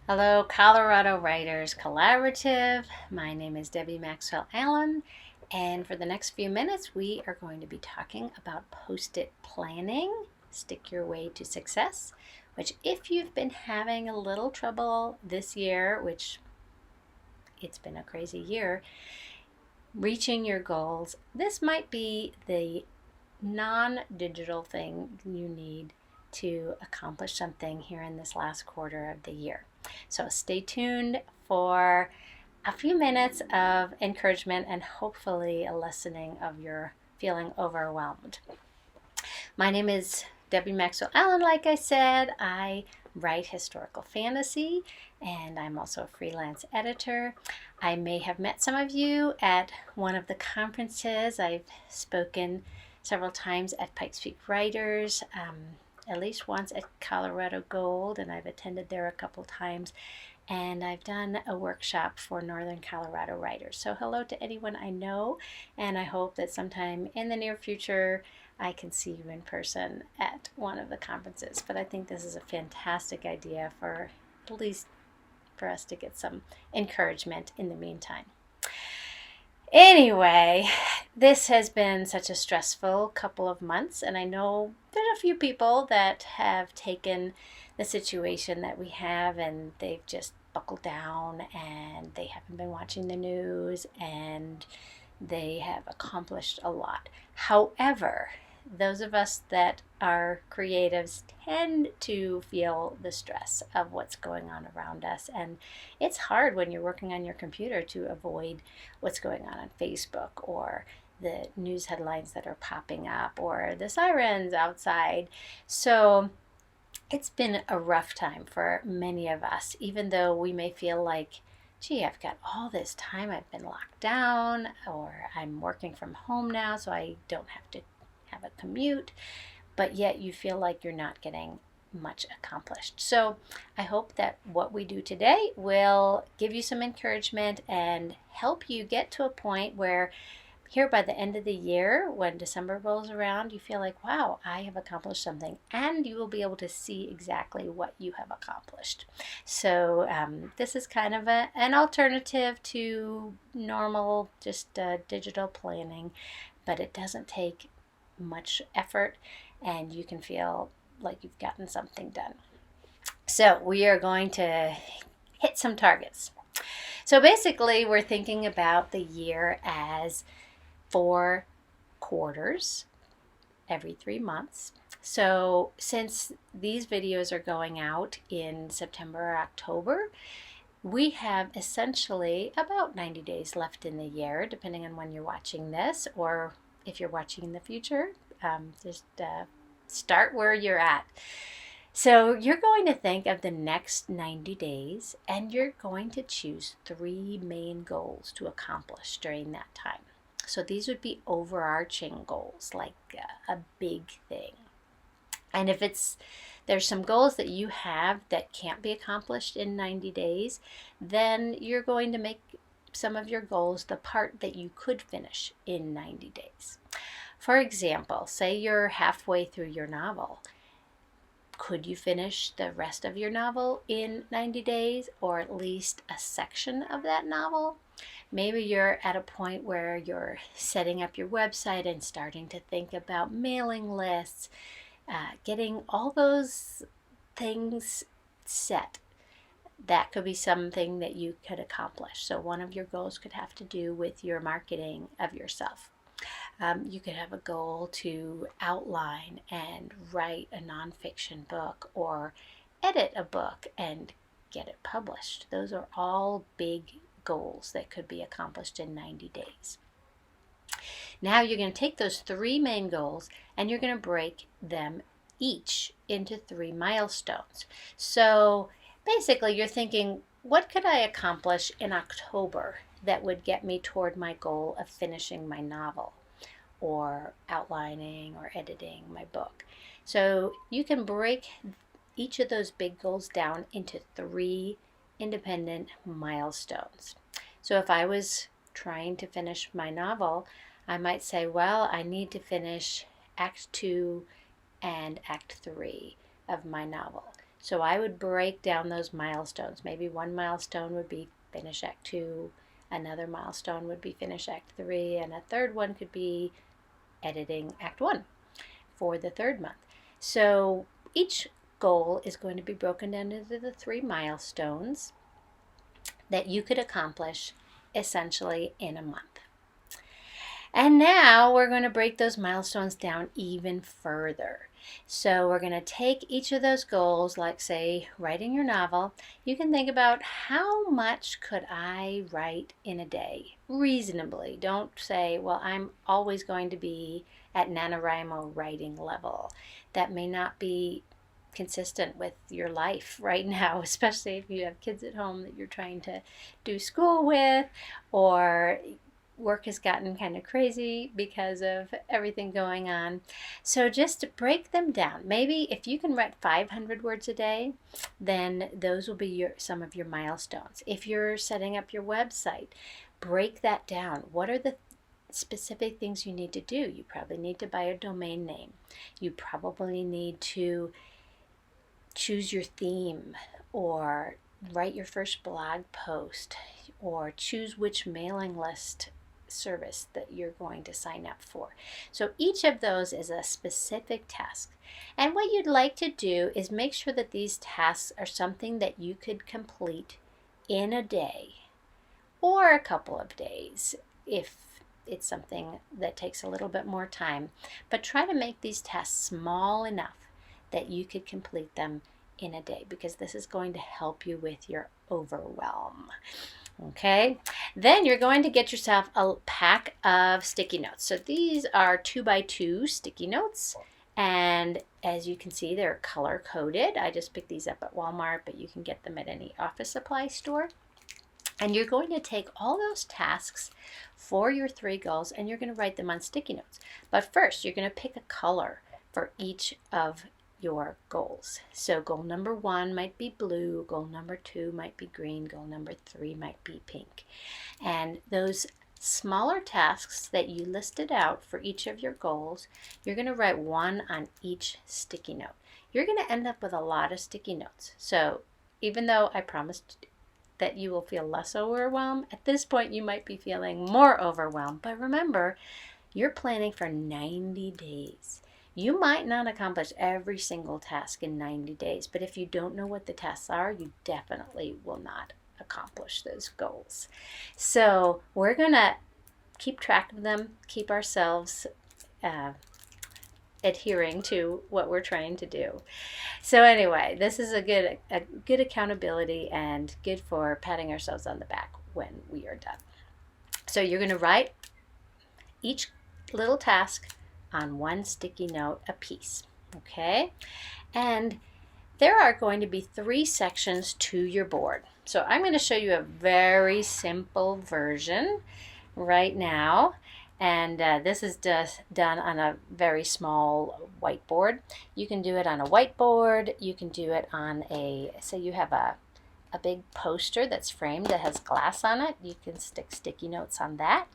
Hello, Colorado Writers Collaborative. My name is Debbie Maxwell Allen, and for the next few minutes, we are going to be talking about post-it planning, stick your way to success, which if you've been having a little trouble this year, which it's been a crazy year, reaching your goals, this might be the non-digital thing you need to accomplish something here in this last quarter of the year. So stay tuned for a few minutes of encouragement and hopefully a lessening of your feeling overwhelmed. My name is Debbie Maxwell Allen. Like I said, I write historical fantasy and I'm also a freelance editor. I may have met some of you at one of the conferences. I've spoken several times at Pikes Peak Writers, at least once at Colorado Gold, and I've attended there a couple times. And I've done a workshop for Northern Colorado writers. So hello to anyone I know, and I hope that sometime in the near future I can see you in person at one of the conferences. But I think this is a fantastic idea for at least for us to get some encouragement in the meantime. Anyway, this has been such a stressful couple of months, and I know there's a few people that have taken the situation that we have and they've just buckled down and they haven't been watching the news and they have accomplished a lot. However, those of us that are creatives tend to feel the stress of what's going on around us, and it's hard when you're working on your computer to avoid what's going on Facebook or the news headlines that are popping up or the sirens outside. So it's been a rough time for many of us, even though we may feel like, gee, I've got all this time, I've been locked down, or I'm working from home now, so I don't have to have a commute, but yet you feel like you're not getting much accomplished. So I hope that what we do today will give you some encouragement and help you get to a point where here by the end of the year, when December rolls around, you feel like, wow, I have accomplished something, and you will be able to see exactly what you have accomplished. So this is kind of an alternative to normal, just digital planning, but it doesn't take much effort, and you can feel like you've gotten something done. So we are going to hit some targets. So basically, we're thinking about the year as 4 quarters every 3 months. So since these videos are going out in September or October, we have essentially about 90 days left in the year, depending on when you're watching this, or if you're watching in the future, just start where you're at. So you're going to think of the next 90 days, and you're going to choose 3 main goals to accomplish during that time. So these would be overarching goals, like a big thing. And if there's some goals that you have that can't be accomplished in 90 days, then you're going to make some of your goals the part that you could finish in 90 days. For example, say you're halfway through your novel. Could you finish the rest of your novel in 90 days, or at least a section of that novel? Maybe you're at a point where you're setting up your website and starting to think about mailing lists, getting all those things set. That could be something that you could accomplish. So one of your goals could have to do with your marketing of yourself. You could have a goal to outline and write a nonfiction book or edit a book and get it published. Those are all big goals that could be accomplished in 90 days. Now you're going to take those 3 main goals and you're going to break them each into 3 milestones. So basically you're thinking, what could I accomplish in October that would get me toward my goal of finishing my novel or outlining or editing my book? So you can break each of those big goals down into 3 independent milestones. So if I was trying to finish my novel, I might say, well, I need to finish Act 2 and Act 3 of my novel. So I would break down those milestones. Maybe one milestone would be finish Act 2, another milestone would be finish Act 3, and a third one could be editing Act 1 for the third month. So each goal is going to be broken down into the 3 milestones that you could accomplish essentially in a month. And now we're going to break those milestones down even further. So we're going to take each of those goals, like say writing your novel. You can think about how much could I write in a day reasonably. Don't say, well, I'm always going to be at NaNoWriMo writing level. That may not be consistent with your life right now, especially if you have kids at home that you're trying to do school with, or work has gotten kind of crazy because of everything going on. So just to break them down. Maybe if you can write 500 words a day, then those will be some of your milestones. If you're setting up your website, break that down. What are the specific things you need to do? You probably need to buy a domain name. You probably need to choose your theme, or write your first blog post, or choose which mailing list service that you're going to sign up for. So each of those is a specific task. And what you'd like to do is make sure that these tasks are something that you could complete in a day or a couple of days if it's something that takes a little bit more time. But try to make these tasks small enough that you could complete them in a day, because this is going to help you with your overwhelm. Okay, then you're going to get yourself a pack of sticky notes. So these are 2x2 sticky notes, and as you can see, they're color coded. I just picked these up at Walmart, but you can get them at any office supply store. And you're going to take all those tasks for your 3 goals and you're going to write them on sticky notes. But first, you're going to pick a color for each of your goals. So goal number 1 might be blue, goal number 2 might be green, goal number 3 might be pink. And those smaller tasks that you listed out for each of your goals, you're going to write 1 on each sticky note. You're going to end up with a lot of sticky notes. So even though I promised that you will feel less overwhelmed, at this point you might be feeling more overwhelmed. But remember, you're planning for 90 days. You might not accomplish every single task in 90 days, but if you don't know what the tasks are, you definitely will not accomplish those goals. So we're going to keep track of them, keep ourselves adhering to what we're trying to do. So anyway, this is a good accountability and good for patting ourselves on the back when we are done. So you're going to write each little task on 1 sticky note a piece, okay? And there are going to be 3 sections to your board. So I'm going to show you a very simple version right now. And this is just done on a very small whiteboard. You can do it on a whiteboard. You can do it on say you have a big poster that's framed that has glass on it. You can stick sticky notes on that.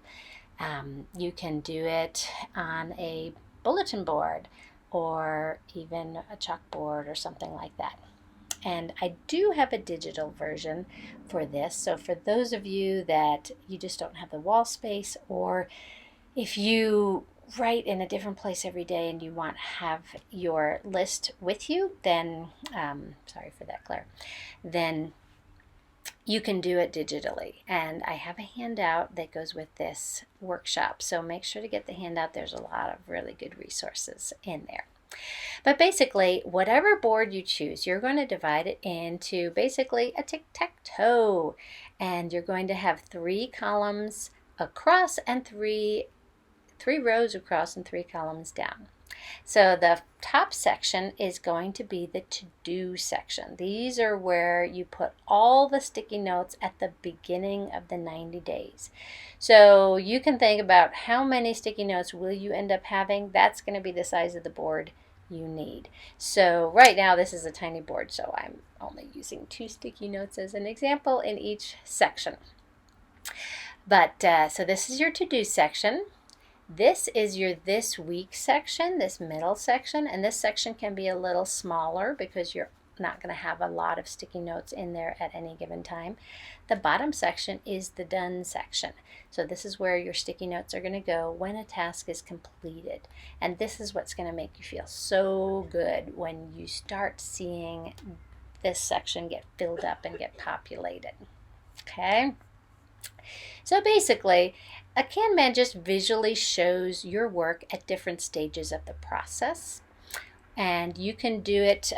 You can do it on a bulletin board or even a chalkboard or something like that. And I do have a digital version for this. So for those of you that you just don't have the wall space, or if you write in a different place every day and you want to have your list with you, then, sorry for that, Claire, then you can do it digitally. And I have a handout that goes with this workshop. So make sure to get the handout. There's a lot of really good resources in there. But basically, whatever board you choose, you're going to divide it into basically a tic-tac-toe. And you're going to have 3 columns across and 3 rows across and 3 columns down. So the top section is going to be the to-do section. These are where you put all the sticky notes at the beginning of the 90 days. So you can think about how many sticky notes will you end up having. That's going to be the size of the board you need. So right now this is a tiny board, so I'm only using 2 sticky notes as an example in each section. But so this is your to-do section. This is your this week section, this middle section, and this section can be a little smaller because you're not going to have a lot of sticky notes in there at any given time. The bottom section is the done section. So this is where your sticky notes are going to go when a task is completed. And this is what's going to make you feel so good when you start seeing this section get filled up and get populated. Okay? So basically, a Kanban just visually shows your work at different stages of the process. And you can do it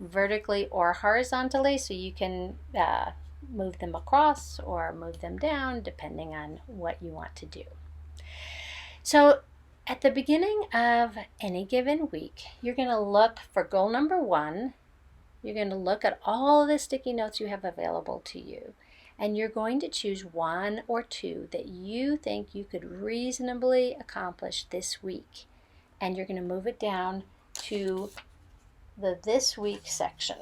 vertically or horizontally, so you can move them across or move them down depending on what you want to do. So at the beginning of any given week, you're going to look for goal number 1. You're going to look at all the sticky notes you have available to you, and you're going to choose 1 or 2 that you think you could reasonably accomplish this week, and you're going to move it down to the this week section.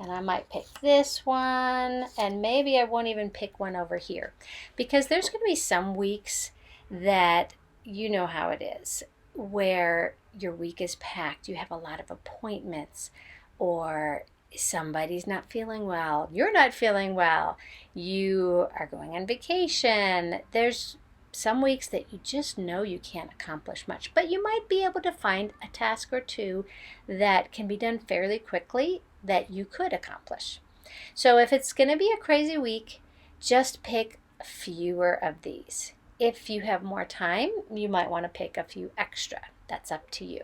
And I might pick this one, and maybe I won't even pick one over here, because there's going to be some weeks that you know how it is, where your week is packed, you have a lot of appointments, or somebody's not feeling well, you're not feeling well, you are going on vacation. There's some weeks that you just know you can't accomplish much, but you might be able to find a task or 2 that can be done fairly quickly that you could accomplish. So if it's going to be a crazy week, just pick fewer of these. If you have more time, you might want to pick a few extra. That's up to you.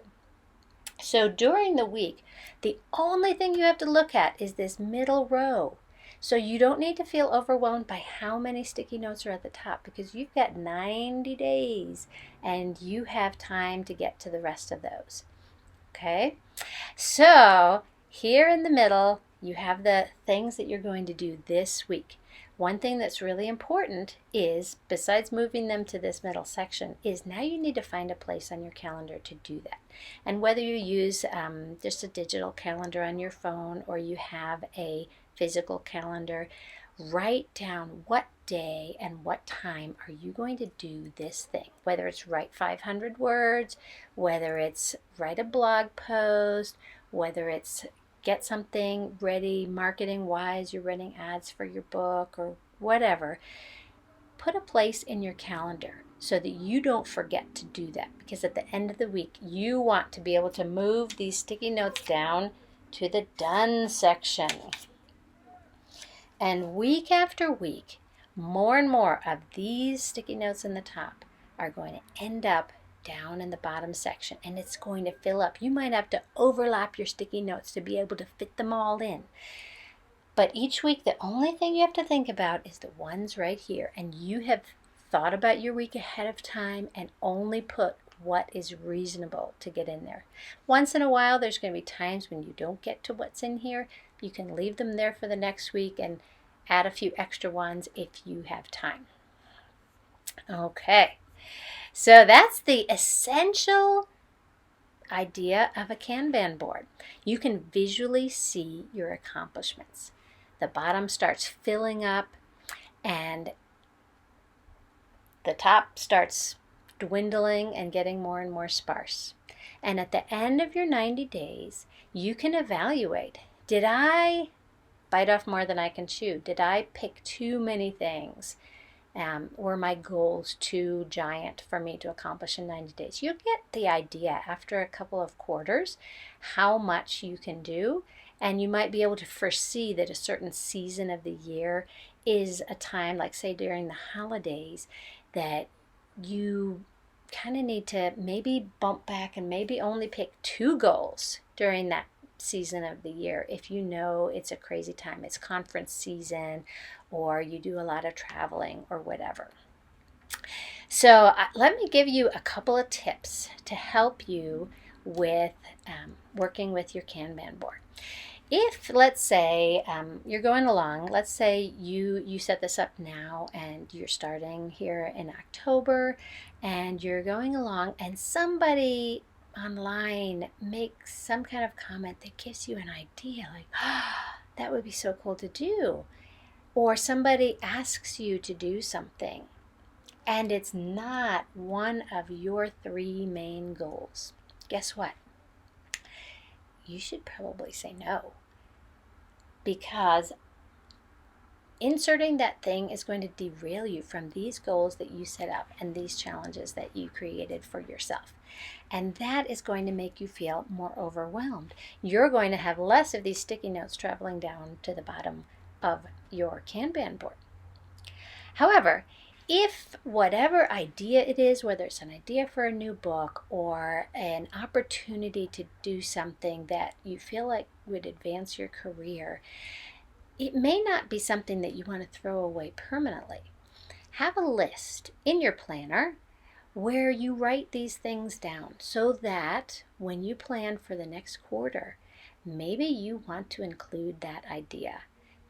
So during the week, the only thing you have to look at is this middle row. So you don't need to feel overwhelmed by how many sticky notes are at the top, because you've got 90 days and you have time to get to the rest of those. Okay? So here in the middle, you have the things that you're going to do this week. One thing that's really important is, besides moving them to this middle section, is now you need to find a place on your calendar to do that. And whether you use just a digital calendar on your phone or you have a physical calendar, write down what day and what time are you going to do this thing. Whether it's write 500 words, whether it's write a blog post, whether it's get something ready marketing wise, you're running ads for your book or whatever. Put a place in your calendar so that you don't forget to do that, because at the end of the week you want to be able to move these sticky notes down to the done section. And week after week, more and more of these sticky notes in the top are going to end up down in the bottom section, and it's going to fill up. You might have to overlap your sticky notes to be able to fit them all in. But each week, the only thing you have to think about is the ones right here, and you have thought about your week ahead of time and only put what is reasonable to get in there. Once in a while, there's going to be times when you don't get to what's in here. You can leave them there for the next week and add a few extra ones if you have time. Okay. So that's the essential idea of a Kanban board. You can visually see your accomplishments. The bottom starts filling up and the top starts dwindling and getting more and more sparse. And at the end of your 90 days, you can evaluate, did I bite off more than I can chew? Did I pick too many things? Were my goals too giant for me to accomplish in 90 days? You'll get the idea after a couple of quarters how much you can do, and you might be able to foresee that a certain season of the year is a time, like say during the holidays, that you kind of need to maybe bump back and maybe only pick 2 goals during that season of the year. If you know it's a crazy time, it's conference season, or you do a lot of traveling or whatever. So let me give you a couple of tips to help you with working with your Kanban board. If, let's say, you're going along, let's say you set this up now and you're starting here in October and you're going along and somebody online makes some kind of comment that gives you an idea, like, that would be so cool to do. Or somebody asks you to do something and it's not one of your 3 main goals. Guess what? you should probably say no, because inserting that thing is going to derail you from these goals that you set up and these challenges that you created for yourself. And that is going to make you feel more overwhelmed. You're going to have less of these sticky notes traveling down to the bottom of your Kanban board. However, if whatever idea it is, whether it's an idea for a new book or an opportunity to do something that you feel like would advance your career, it may not be something that you want to throw away permanently. Have a list in your planner where you write these things down so that when you plan for the next quarter, maybe you want to include that idea.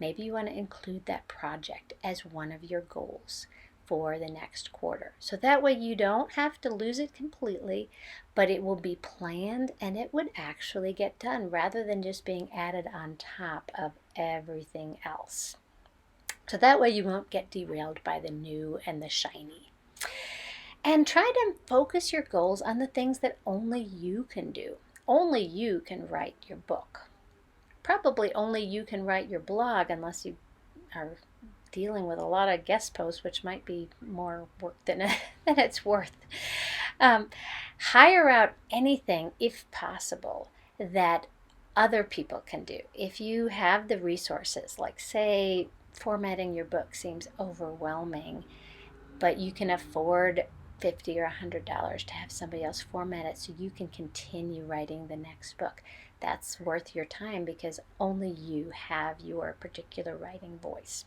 Maybe you want to include that project as one of your goals for the next quarter. So that way you don't have to lose it completely, but it will be planned and it would actually get done rather than just being added on top of everything else. So that way you won't get derailed by the new and the shiny. And try to focus your goals on the things that only you can do. Only you can write your book. Probably only you can write your blog unless you are dealing with a lot of guest posts, which might be more work than it's worth. Hire out anything, if possible, that other people can do. If you have the resources, like say formatting your book seems overwhelming, but you can afford $50 or $100 to have somebody else format it so you can continue writing the next book. That's worth your time because only you have your particular writing voice.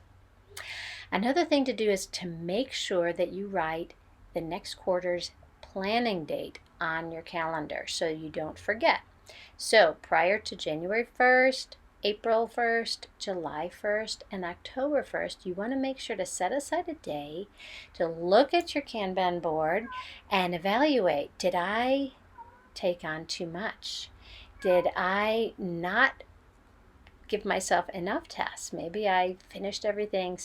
Another thing to do is to make sure that you write the next quarter's planning date on your calendar so you don't forget. So prior to January 1st, April 1st, July 1st, and October 1st, you want to make sure to set aside a day to look at your Kanban board and evaluate, did I take on too much? Did I not give myself enough tasks? Maybe I finished everything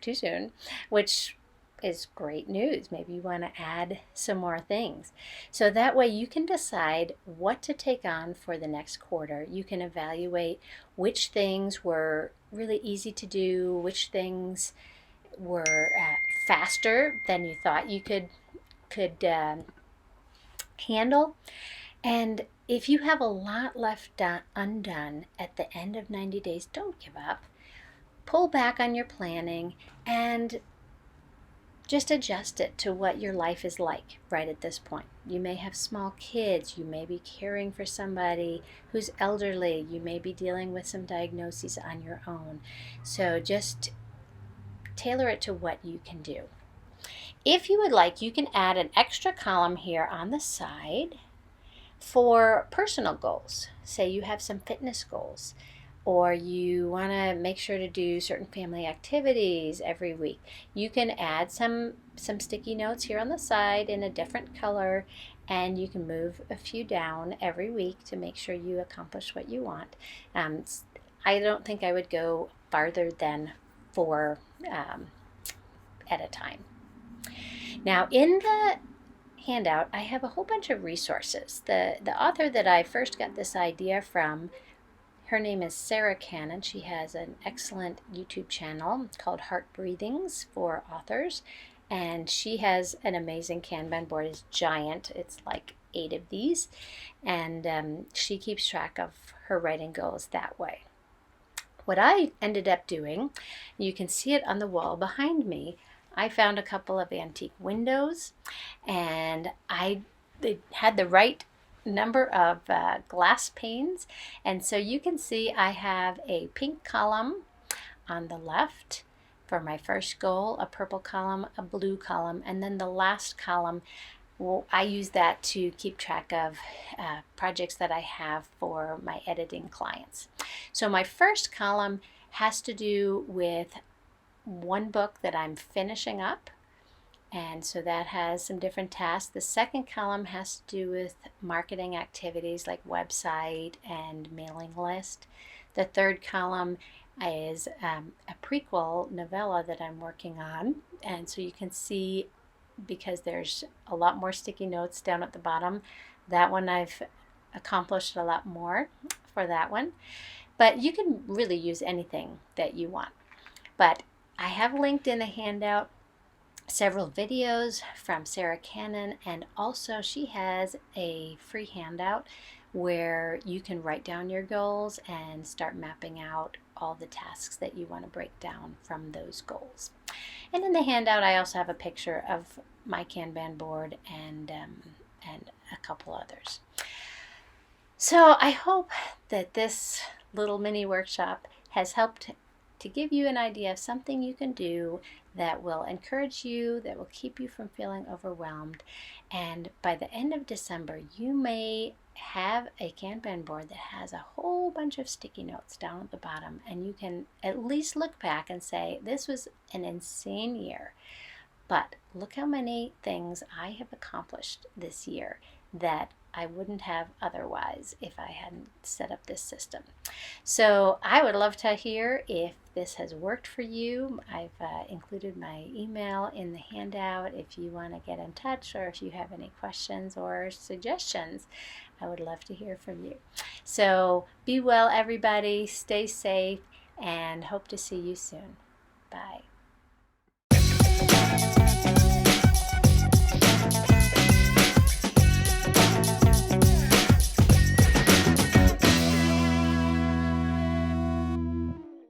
too soon, which is great news. Maybe you want to add some more things. So that way you can decide what to take on for the next quarter. You can evaluate which things were really easy to do, which things were faster than you thought you could handle. And if you have a lot left undone at the end of 90 days, don't give up. Pull back on your planning and just adjust it to what your life is like right at this point. You may have small kids. You may be caring for somebody who's elderly. You may be dealing with some diagnoses on your own. So just tailor it to what you can do. If you would like, you can add an extra column here on the side for personal goals. Say you have some fitness goals, or you want to make sure to do certain family activities every week. You can add some sticky notes here on the side in a different color, and you can move a few down every week to make sure you accomplish what you want. I don't think I would go farther than 4 at a time. Now in the handout, I have a whole bunch of resources. The author that I first got this idea from, her name is Sarah Cannon. She has an excellent YouTube channel called Heart Breathings for Authors, and she has an amazing Kanban board. It's giant. It's like 8 of these, and she keeps track of her writing goals that way. What I ended up doing, you can see it on the wall behind me, I found a couple of antique windows, and they had the right number of glass panes, and so you can see I have a pink column on the left for my first goal, a purple column, a blue column, and then the last column, well, I use that to keep track of projects that I have for my editing clients. So my first column has to do with one book that I'm finishing up, and so that has some different tasks. The second column has to do with marketing activities like website and mailing list. The third column is a prequel novella that I'm working on, and so you can see, because there's a lot more sticky notes down at the bottom, that one I've accomplished a lot more for that one. But you can really use anything that you want. But I have linked in the handout several videos from Sarah Cannon, and also she has a free handout where you can write down your goals and start mapping out all the tasks that you want to break down from those goals. And in the handout, I also have a picture of my Kanban board and a couple others. So I hope that this little mini workshop has helped to give you an idea of something you can do that will encourage you, that will keep you from feeling overwhelmed. And by the end of December, you may have a Kanban board that has a whole bunch of sticky notes down at the bottom, and you can at least look back and say, this was an insane year, but look how many things I have accomplished this year that I wouldn't have otherwise if I hadn't set up this system. So I would love to hear if this has worked for you. I've included my email in the handout if you want to get in touch, or if you have any questions or suggestions. I would love to hear from you. So be well, everybody. Stay safe, and hope to see you soon. Bye.